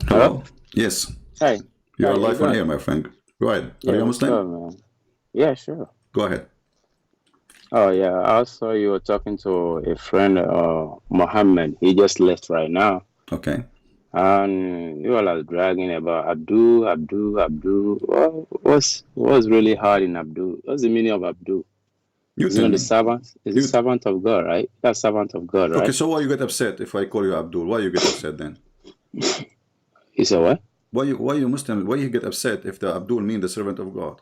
Hello? Hello. Yes. Hey. You are How you live on doing? air, my friend. Go ahead. Are Yeah, you a what's Muslim? up, man? Yeah, sure. Go ahead. Oh, yeah. I saw you were talking to a friend, Mohammed. He just left right now. Okay. And you all are dragging about Abdul. What's really hard in Abdul? What's the meaning of Abdul? You Is it tell not the me. servant? Is it You servant of God, right? That's servant of God, okay? right? So why you get upset if I call you Abdul? Why you get upset then? You said what? Why you Muslim? Why you get upset if the Abdul mean the servant of God?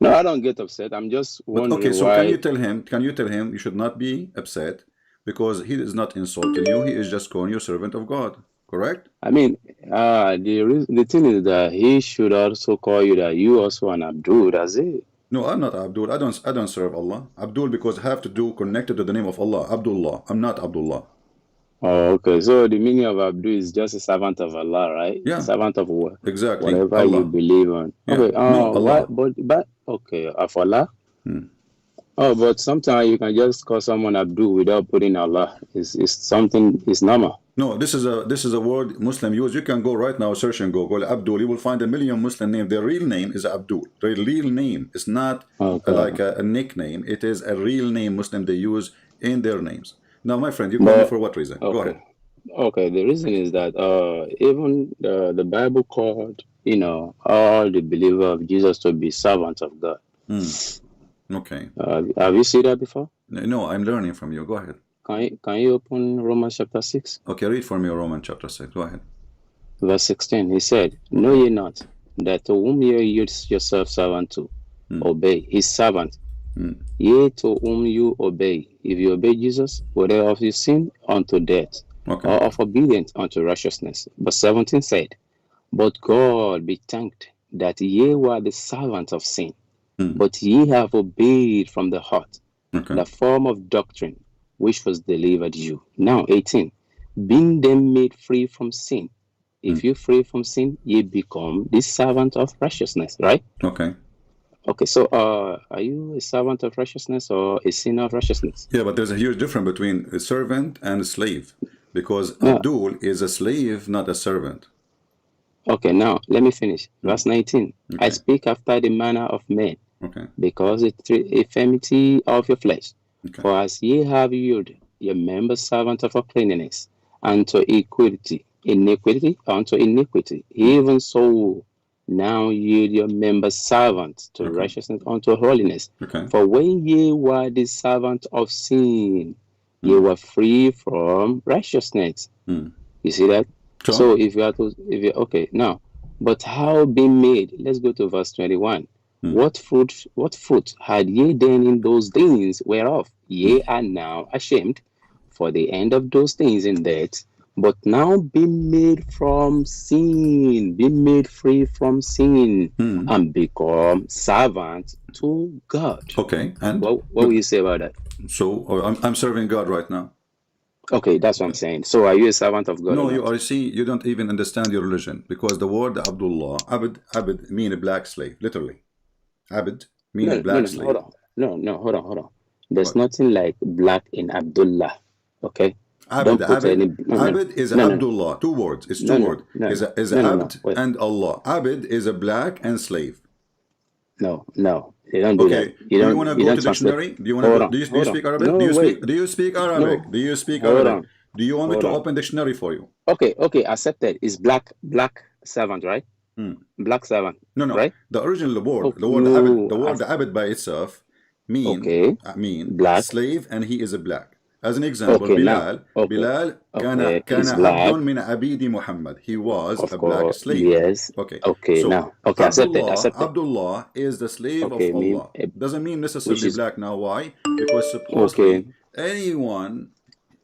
No, I don't get upset. I'm just But okay, wondering so can you why. tell him? Can you tell him you should not be upset because he is not insulting you. He is just calling you servant of God. Correct? I mean, the thing is that he should also call you that you also an Abdul. That's it. No, I'm not Abdul. I don't serve Allah. Abdul because I have to do connected to the name of Allah. Abdullah. I'm not Abdullah. Oh, okay. So the meaning of Abdul is just a servant of Allah, right? Yeah, Servant of exactly. whatever you Allah. believe on. Yeah. Okay. No, What? Allah. But okay. Of Allah. Hmm. Oh, but sometimes you can just call someone Abdul without putting Allah. It's something. It's normal. No, this is a word Muslim use. You can go right now, search and Google Abdul. You will find a million Muslim name. Their real name is Abdul. Their real name is not Okay. like a nickname. It is a real name Muslim they use in their names. Now, my friend, you call me But for what reason? Go ahead. okay. Okay. The reason is that even the Bible called all the believer of Jesus to be servants of God. Hmm. Okay. Have you seen that before? No, I'm learning from you. Go ahead. Can you open Romans chapter 6, Okay, read for me Romans chapter 6. Go ahead. verse 16? He said, Know Okay. ye not that to whom ye yield yourself servant to, Hmm. obey his servant, Hmm. ye to whom you obey, if you obey Jesus, whether of your sin unto death, Okay. or of obedience unto righteousness. But 17 said, But God be thanked that ye were the servant of sin, Hmm. but ye have obeyed from the heart Okay. the form of doctrine which was delivered you. Now 18, being then made free from sin. If you free from sin, ye become the servant of righteousness, right? Okay. Okay, so are you a servant of righteousness or a sinner of righteousness? Yeah, but there's a huge difference between a servant and a slave because No. Abdul is a slave, not a servant. Okay, now let me finish. Verse 19. I Okay. speak after the manner of men, Okay. because it's the infirmity of your flesh. Okay. For as ye have yielded your members servant of uncleanness unto iniquity unto iniquity, even so now yield your members servants to Okay. righteousness unto holiness. Okay. For when ye were the servant of sin, ye were free from righteousness. Hmm. You see that? So, So if you okay now, but how being made? Let's go to verse 21. What fruit had ye then in those things whereof ye are now ashamed? For the end of those things in death, but now be made from sin, be made free from sin, and become servant to God. okay, and What will you say about that? so I'm serving God right now. Okay, that's what I'm saying. So are you a servant of God or No, you not? are. See, you don't even understand your religion because the word Abdullah, Abd mean a black slave, literally. Abd mean a No, no, black no, hold slave. on. No, hold on. There's What? nothing like black in Abdullah. Okay? Abd, Don't put Abd, any Abd is no, no, no, Abdullah. Two words. It's two no, no, words. no, Is no, no, no, no. Abd Wait. and Allah. Abd is a black and slave. No, no. They don't do that. Okay. Do you want to You go don't to translate. dictionary? Do you want to Hold go? on, Do you hold on. speak Arabic? No, wait. Do you speak Arabic? No. Do you speak Hold Arabic? on. Do you want me Hold to on. open dictionary for you? Okay, accepted. It's black servant, right? Black servant, No, no. right? The original word, Okay, the word Abd, no. the word Abd by itself Okay. mean Black. slave, and he is a black. As an example, Okay, now. Bilal Okay, كان it's عبد black. من عبيد محمد. He was Of a black course, slave. yes. Okay. Okay, So now. Okay, accepted. Abdullah is the slave of Okay, mean Allah. Doesn't mean which necessarily is black now. Why? Because okay, supposedly anyone,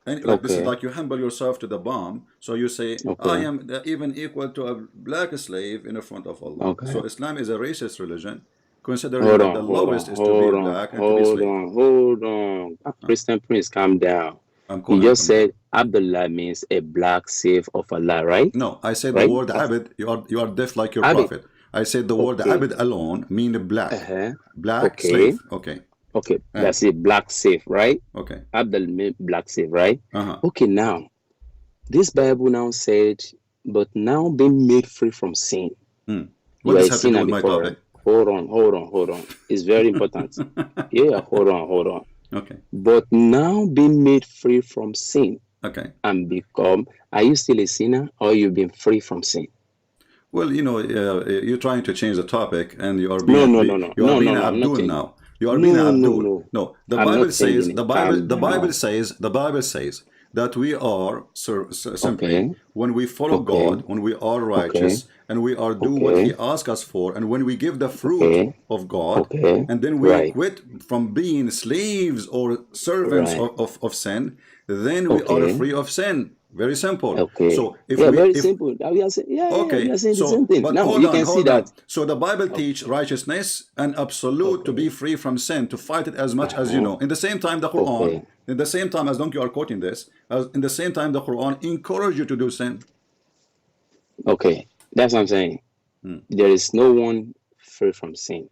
and like this is okay, like you humble yourself to the bomb. So you say, I okay, am even equal to a black slave in the front of Allah. okay. So Islam is a racist religion, considering that the lowest is to be a black and to be a slave. Hold on. Christian Prince, calm down. I'm You calling just come down. said Abdullah means a black slave of Allah, right? No, I said the Right? word Abid. You are deaf like your Abid. prophet. I said the word Okay. Abid alone mean black, black Okay. slave. Okay. Okay. And That's it. Black slave, right? okay. Abdul means black slave, right? Uh huh. Okay, now this Bible now said but now being made free from sin. What You are does a this have to do sinner with my before. topic? Hold on. It's very important. Yeah, hold on. Okay. But now being made free from sin Okay. and become, are you still a sinner or you've been free from sin? Well, you know, you're trying to change the topic, and you are being No, no, no, no, you are no, being no, an no. I'm not Abdul changing. now. You are being an No, no, Abdul. no. No, the I'm Bible not says changing it. Calm down. the Bible says that we are simply Okay, when we follow okay, God, when we are okay, righteous, and we are do what He okay, asks us for, and when we give the fruit okay, of God, okay. and then we Right, quit from being slaves or servants right. of sin, then we are Okay, free of sin. Very simple. okay. So if Yeah, we very if simple. We are saying, yeah, we Okay, are saying the same so thing. but Now you can see hold that. on. So the Bible teach Okay, righteousness and absolute to be okay, free from sin, to fight it as much as you uh-huh, know. In the same time, the Quran, okay, in the same time as long you are quoting this, as in the same time the Quran encourage you to do sin. okay. That's what I'm saying. There is no one free from sin.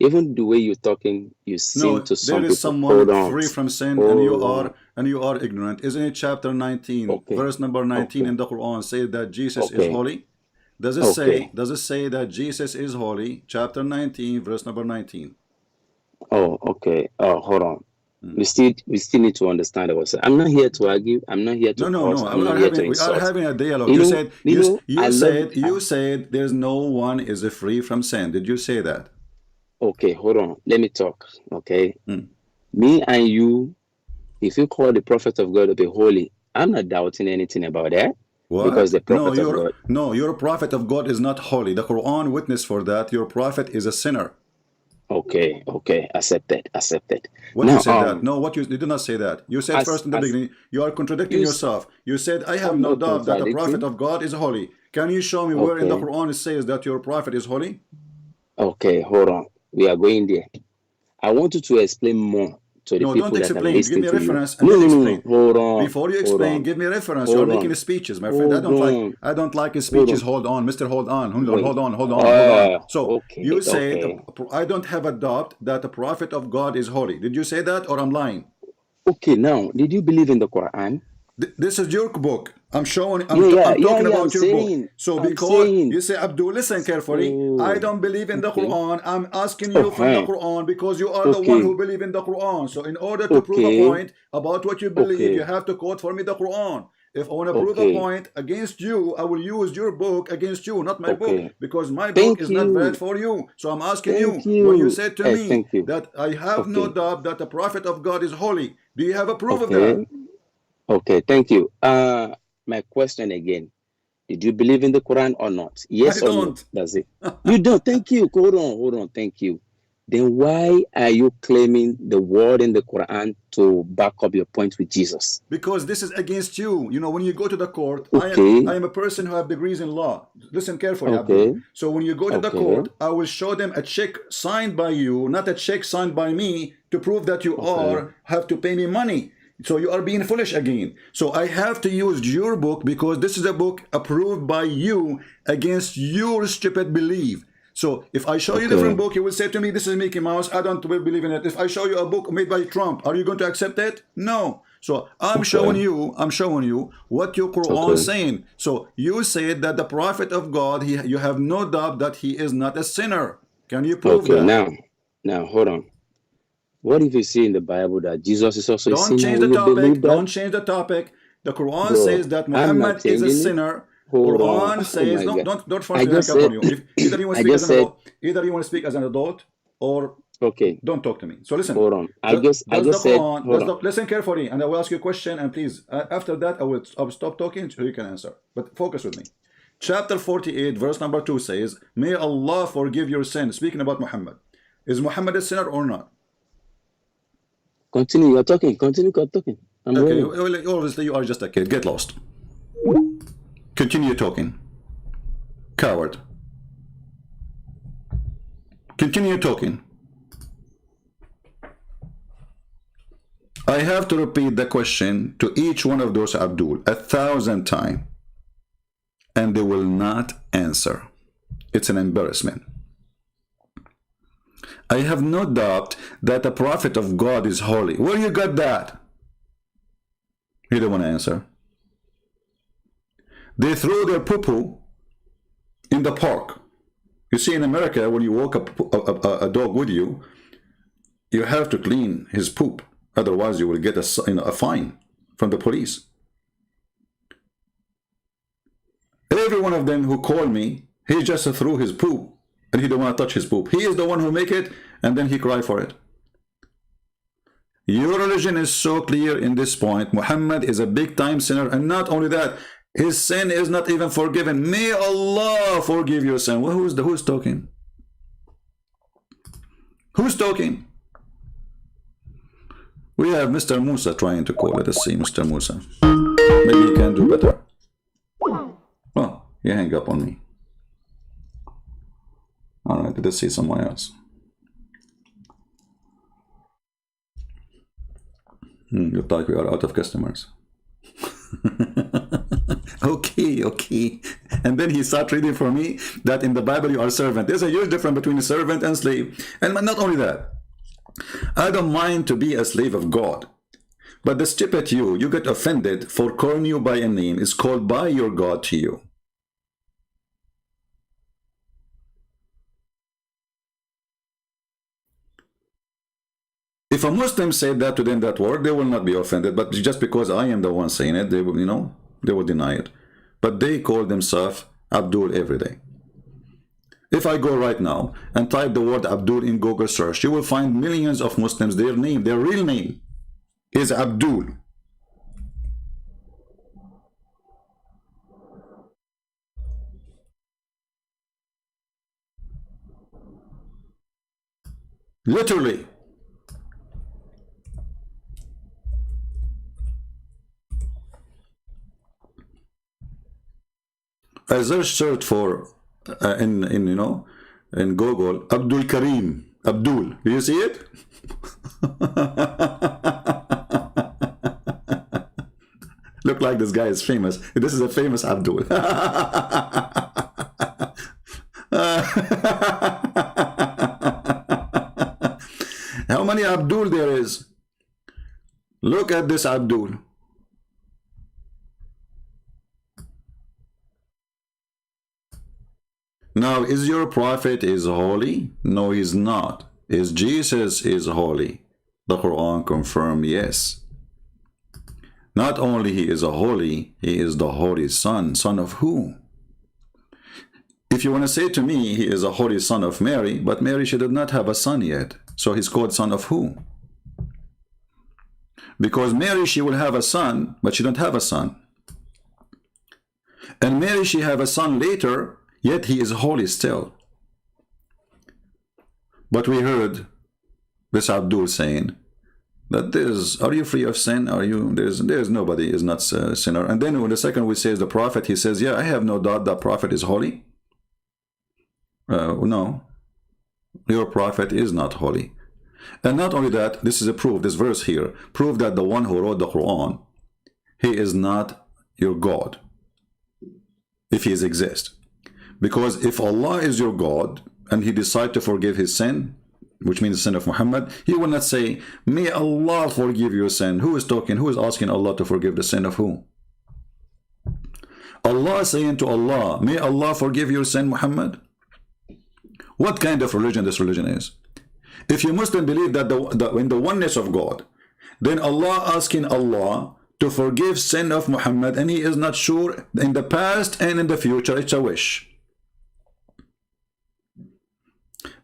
Even the way you're talking, you seem No, to there some is people. Hold someone on, free from sin, hold on. and you are ignorant. Isn't it chapter 19, Okay, verse number 19 okay, in the Quran say that Jesus is okay, holy? okay. Does it say that Jesus is holy? Chapter 19, verse number 19. Oh, okay. Oh, hold on. We still need to understand ourselves. I'm not here to argue. I'm not here to No, no, curse. no. I'm not here to We are insult. having a dialogue. You said I love. you said there's no one is free from sin. Did you say that? Okay, hold on. Let me talk. Okay, Hmm. me and you. If you call the prophet of God to be holy, I'm not doubting anything about that because What? the prophet of God. No, your prophet of God is not holy. The Quran witness for that. Your prophet is a sinner. Okay, okay, accepted. What you Now, said that? No, what you did not say that. You said as first in the as beginning, you are contradicting you, s- yourself. You said, I have I'm no not doubt that the prophet contradicting. of God is holy. Can you show me where in the Okay, Quran it says that your prophet is holy? okay, hold on. We are going there. I want you to explain more to the No, don't people that are explain. Give listening me a to you. reference and No, then no, no, no. explain. Hold on, Before you hold explain, on, give me a reference. You are hold making on, speeches, my friend. hold on, I don't like his hold speeches. on. Hold on, Mr. Hold on. Wait. Hold on. So Okay, you said okay. I don't have a doubt that the prophet of God is holy. Did you say that or I'm lying? Okay, now, did you believe in the Quran? This is your book. I'm showing. Yeah, yeah, I'm yeah, talking yeah. about your book. So I'm because saying. you say Abdul, listen carefully. I Oh, don't believe in the okay. Quran. I'm asking you from the Uh-huh. Quran because you are the one who Okay, believe in the Quran. So in order to prove a okay, point about what you believe, you okay, have to quote for me the Quran. If I want to prove a okay, point against you, I will use your book against you, not my book, okay. because my book Thank is not valid you. for you. So I'm asking Thank you, when you you. said to me Thank you. that I have no Okay, doubt that the prophet of God is holy, do you have a proof of that? okay, okay. Thank you. My question again. Did you believe in the Quran or not? I Yes or no? don't. That's it. You don't. Thank you. Hold on. Thank you. Then why are you claiming the word in the Quran to back up your point with Jesus? Because this is against you. You know, when you go to the court, I Okay, am a person who have degrees in law. Listen carefully, Abdul. okay, So when you go to the okay, court, I will show them a check signed by you, not a check signed by me, to prove that you okay, are have to pay me money. So you are being foolish again. So I have to use your book because this is a book approved by you against your stupid belief. So if I show you a different okay, book, you will say to me, this is Mickey Mouse. I don't believe in it. If I show you a book made by Trump, are you going to accept it? No. So okay, I'm showing you what your Quran is okay, saying. So you said that the prophet of God, you have no doubt that he is not a sinner. Can you prove okay. that? Now, hold on. What if you see in the Bible that Jesus is also a Don't sinner? change Will the you believe topic. that? Don't change the topic. The Quran says Bro, that I'm not Muhammad is a changing it. sinner. Hold on. Quran Oh says my God. don't force I me to hang just up said, on you. If either you want to I speak as just an said, adult, either you want to speak as an adult, or okay, don't talk to me. So listen. hold on. I Does the just said, Quran? hold on. Listen carefully, and I will ask you a question. And please, after that, I will stop talking so you can answer. But focus with me. Chapter 48, verse number 2 says, "May Allah forgive your sins." Speaking about Muhammad, is Muhammad a sinner or not? Continue. You're talking. Continue talking. I'm Okay, waiting. well, obviously you are just a kid. Get lost. Continue talking. Coward. Continue talking. I have to repeat the question to each one of those Abdul 1,000 times, and they will not answer. It's an embarrassment. I have no doubt that the prophet of God is holy. Where you got that? You don't want to answer. They throw their poo-poo in the park. You see, in America, when you walk a dog with you, you have to clean his poop. Otherwise, you will get a fine from the police. Every one of them who call me, he just threw his poop, and he don't want to touch his poop. He is the one who make it, and then he cry for it. Your religion is so clear in this point. Muhammad is a big-time sinner, and not only that, his sin is not even forgiven. May Allah forgive your sin. Well, who's talking? Who's talking? We have Mr. Musa trying to call. Let us see, Mr. Musa. Maybe he can do better. Well, he hang up on me. All right, let's see someone else. Looks like we are out of customers. Okay. And then he started reading for me that in the Bible you are servant. There's a huge difference between a servant and slave. And not only that, I don't mind to be a slave of God. But the stupid you get offended for calling you by a name is called by your God to you. If a Muslim said that to them that word, they will not be offended. But just because I am the one saying it, they will, they will deny it. But they call themselves Abdul every day. If I go right now and type the word Abdul in Google search, you will find millions of Muslims, their real name is Abdul. Literally. I searched for in Google Abdul Karim. Abdul. Do you see it? Look like this guy is famous. This is a famous Abdul. How many Abdul there is? Look at this Abdul. Now, is your prophet is holy? No, he's not. Is Jesus is holy? The Quran confirms yes. Not only he is a holy, he is the holy son. Son of who? If you want to say to me he is a holy son of Mary, but Mary, she did not have a son yet. So he's called son of who? Because Mary, she will have a son, but she don't have a son. And Mary, she have a son later, yet he is holy still. But we heard this Abdul saying that are you free of sin? There's nobody is not a sinner. And then when the second we say the prophet, he says, yeah, I have no doubt that prophet is holy. No, your prophet is not holy. And not only that, this is a proof, this verse here, prove that the one who wrote the Quran, he is not your God, if he exists. Because if Allah is your God, and he decide to forgive his sin, which means the sin of Muhammad, he will not say, may Allah forgive your sin. Who is talking? Who is asking Allah to forgive the sin of who? Allah is saying to Allah, may Allah forgive your sin, Muhammad? What kind of religion this religion is? If you Muslim believe that in the oneness of God, then Allah asking Allah to forgive sin of Muhammad, and he is not sure in the past and in the future. It's a wish.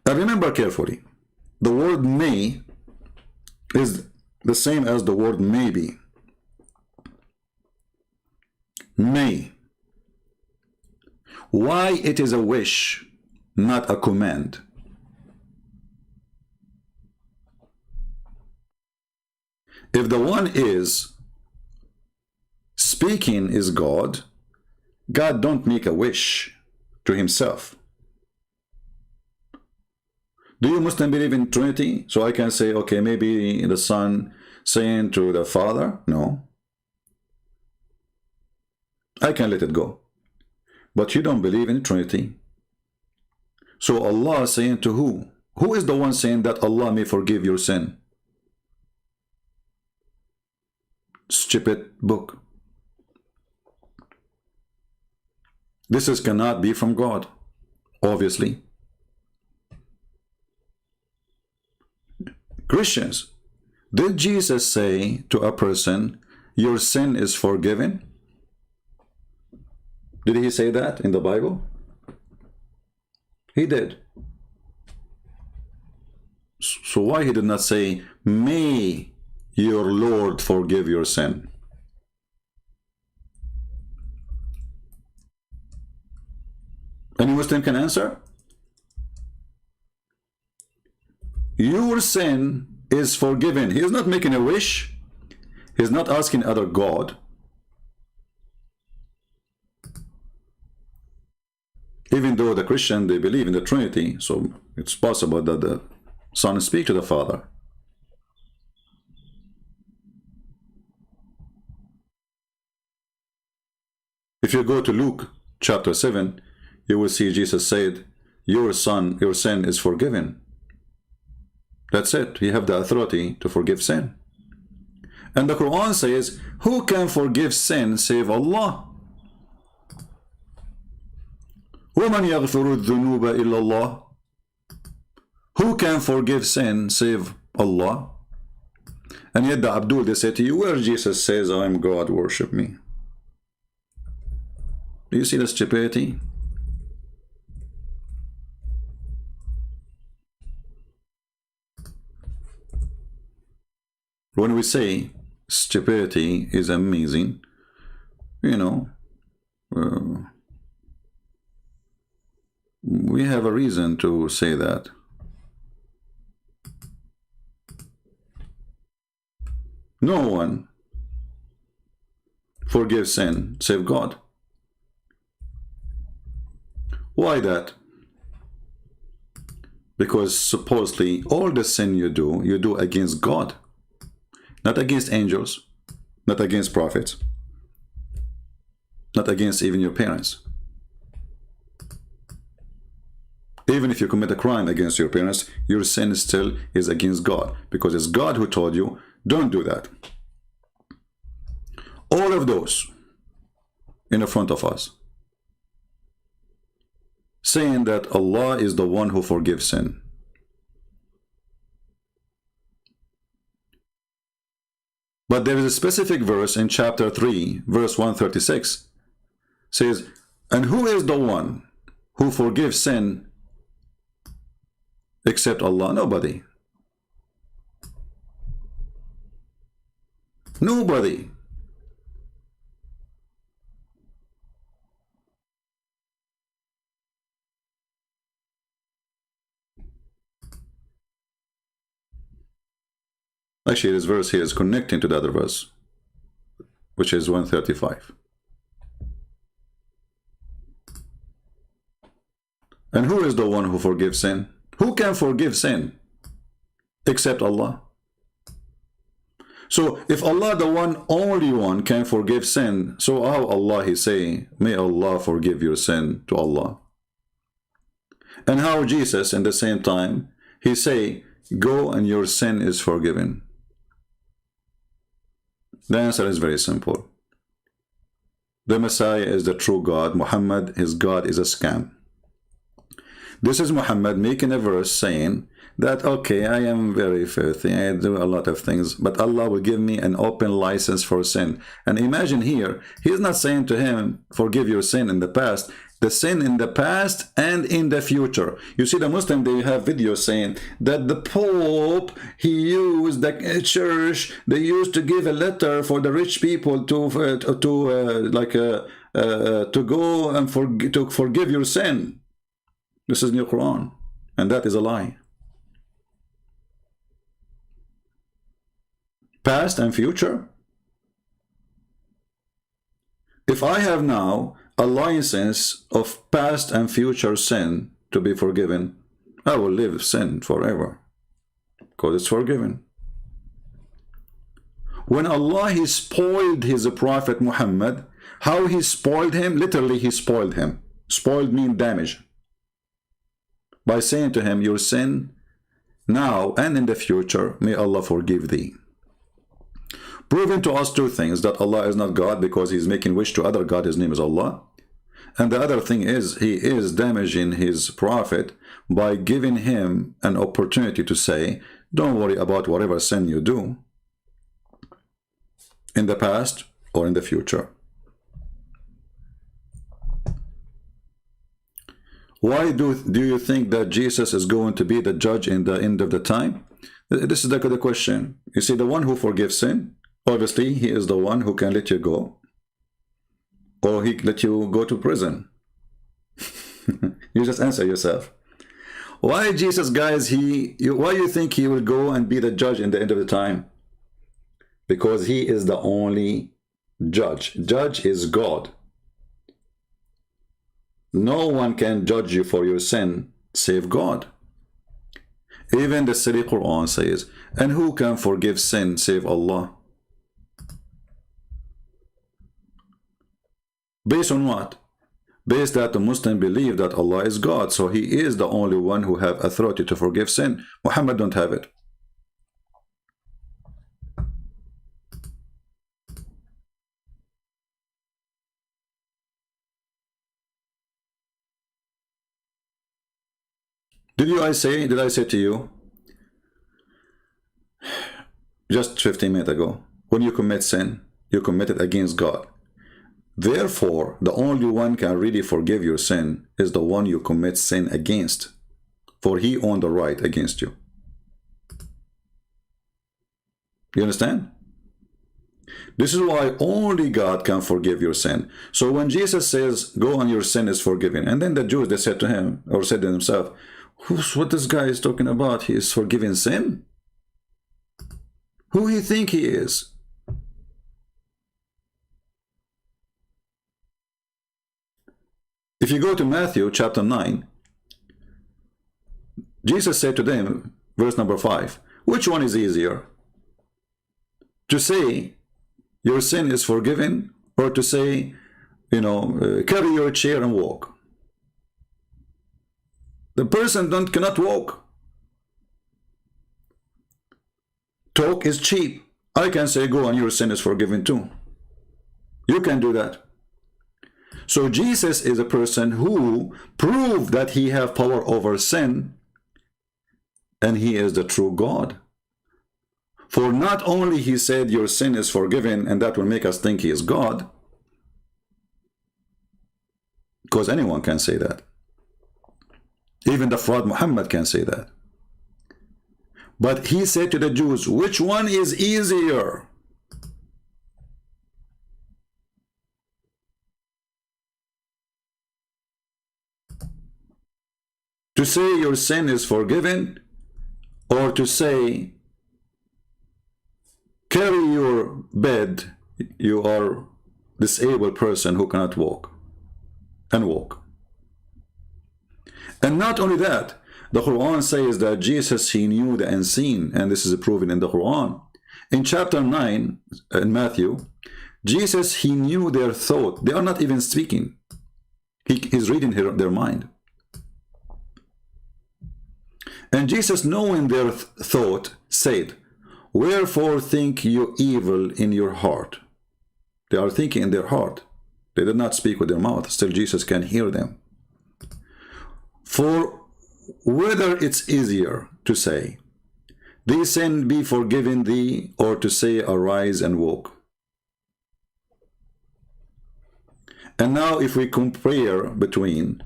And remember carefully, the word may is the same as the word maybe. May. Why it is a wish, not a command? If the one is speaking is God, God don't make a wish to himself. Do you Muslim believe in Trinity? So I can say, okay, maybe the Son saying to the Father? No. I can let it go. But you don't believe in Trinity. So Allah is saying to who? Who is the one saying that Allah may forgive your sin? Stupid book. cannot be from God, obviously. Christians, did Jesus say to a person, your sin is forgiven? Did he say that in the Bible? He did. So why he did not say, may your Lord forgive your sin? Any Muslim can answer? Your sin is forgiven. He is not making a wish. He is not asking other God. Even though the Christian, they believe in the Trinity, so it's possible that the Son speaks to the Father. If you go to Luke chapter 7, you will see Jesus said, your sin is forgiven. That's it. You have the authority to forgive sin. And the Quran says, who can forgive sin save Allah? وَمَنْ يَغْفِرُ الذُّنُوبَ إِلَّا اللَّهِ. Who can forgive sin save Allah? And yet the Abdul, they say to you, where Jesus says, I am God, worship me. Do you see the stupidity? When we say stupidity is amazing, you know, we have a reason to say that. No one forgives sin save God. Why that? Because supposedly all the sin you do against God. Not against angels, not against prophets, not against even your parents. Even if you commit a crime against your parents, your sin still is against God, because it's God who told you, don't do that. All of those in front of us, saying that Allah is the one who forgives sin. But there is a specific verse in chapter 3, verse 136, says, and who is the one who forgives sin except Allah? Nobody. Nobody. Actually, this verse here is connecting to the other verse, which is 135. And who is the one who forgives sin? Who can forgive sin except Allah? So if Allah, the one, only one, can forgive sin, so how Allah he say, may Allah forgive your sin to Allah? And how Jesus, in the same time, he say, go and your sin is forgiven? The answer is very simple. The Messiah is the true God. Muhammad, his God, is a scam. This is Muhammad making a verse saying that, okay, I am very filthy, I do a lot of things, but Allah will give me an open license for sin. And imagine here, he's not saying to him, forgive your sin in the past, the sin in the past and in the future. You see, the Muslim, they have videos saying that the Pope, he used the church, they used to give a letter for the rich people to go and to forgive your sin. This is in the Quran, and that is a lie. Past and future. If I have now a license of past and future sin to be forgiven, I will live sin forever, because it's forgiven. When Allah, he spoiled his prophet Muhammad, how he spoiled him? Literally, he spoiled him. Spoiled means damage. By saying to him, your sin now and in the future, may Allah forgive thee. Proving to us two things: that Allah is not God because he's making wish to other God, his name is Allah, And the other thing is, he is damaging his prophet by giving him an opportunity to say, don't worry about whatever sin you do in the past or in the future. Why do you think that Jesus is going to be the judge in the end of the time? This is the question. You see, the one who forgives sin, obviously he is the one who can let you go, or he let you go to prison. You just answer yourself. Why Jesus, guys, why you think he will go and be the judge in the end of the time? Because he is the only judge. Judge is God. No one can judge you for your sin save God. Even the silly Quran says, and who can forgive sin save Allah? Based on what? Based that the Muslim believe that Allah is God, so he is the only one who have authority to forgive sin. Muhammad don't have it. Did I say to you just 15 minutes ago, when you commit sin, you commit it against God. Therefore, the only one can really forgive your sin is the one you commit sin against, for he owned the right against you. You understand? This is why only God can forgive your sin. So when Jesus says, go on, your sin is forgiven, and then the Jews, they said to him, or said to themselves, what this guy is talking about? He is forgiving sin? Who he think he is? If you go to Matthew chapter 9, Jesus said to them, verse number 5, which one is easier? To say your sin is forgiven, or to say, carry your chair and walk? The person cannot walk. Talk is cheap. I can say, go on, your sin is forgiven too. You can do that. So Jesus is a person who proved that he have power over sin, and he is the true God. For not only he said your sin is forgiven, and that will make us think he is God, because anyone can say that. Even the fraud Muhammad can say that. But he said to the Jews, which one is easier? To say your sin is forgiven, or to say, carry your bed, you are disabled person who cannot walk, and walk. And not only that, the Quran says that Jesus, he knew the unseen, and this is proven in the Quran. In chapter 9, in Matthew, Jesus, he knew their thought. They are not even speaking. He is reading their mind. And Jesus, knowing their thought, said, wherefore think you evil in your heart? They are thinking in their heart. They did not speak with their mouth. Still, Jesus can hear them. For whether it's easier to say, thy sin be forgiven thee, or to say, arise and walk. And now if we compare between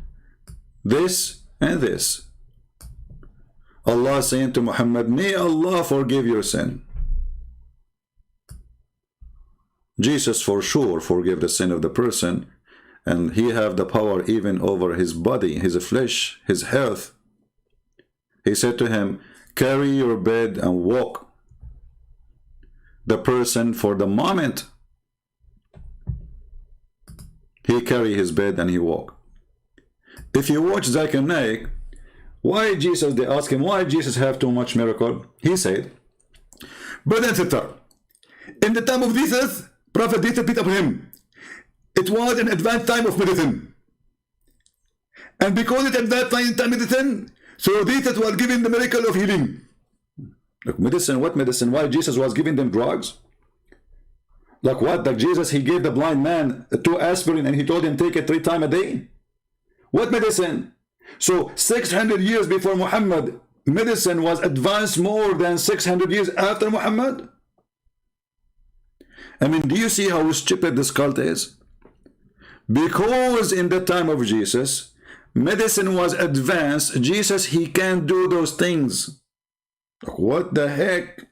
this and this, Allah saying to Muhammad, may Allah forgive your sin. Jesus for sure forgive the sin of the person, and he have the power even over his body, his flesh, his health. He said to him, carry your bed and walk. The person for the moment, he carry his bed and he walk. If you watch Zakir Naik, why Jesus, they ask him, why Jesus have too much miracle? He said, brother and sister, in the time of Jesus, Prophet Jesus beat up him. It was an advanced time of medicine. And because it's advanced time of medicine, so Jesus was given the miracle of healing. Look, medicine, what medicine? Why Jesus was giving them drugs? Like what? Like Jesus, he gave the blind man 2 aspirin and he told him take it 3 times a day? What medicine? So 600 years before Muhammad, medicine was advanced more than 600 years after Muhammad? I mean, do you see how stupid this cult is? Because in the time of Jesus, medicine was advanced. Jesus, he can't do those things. What the heck?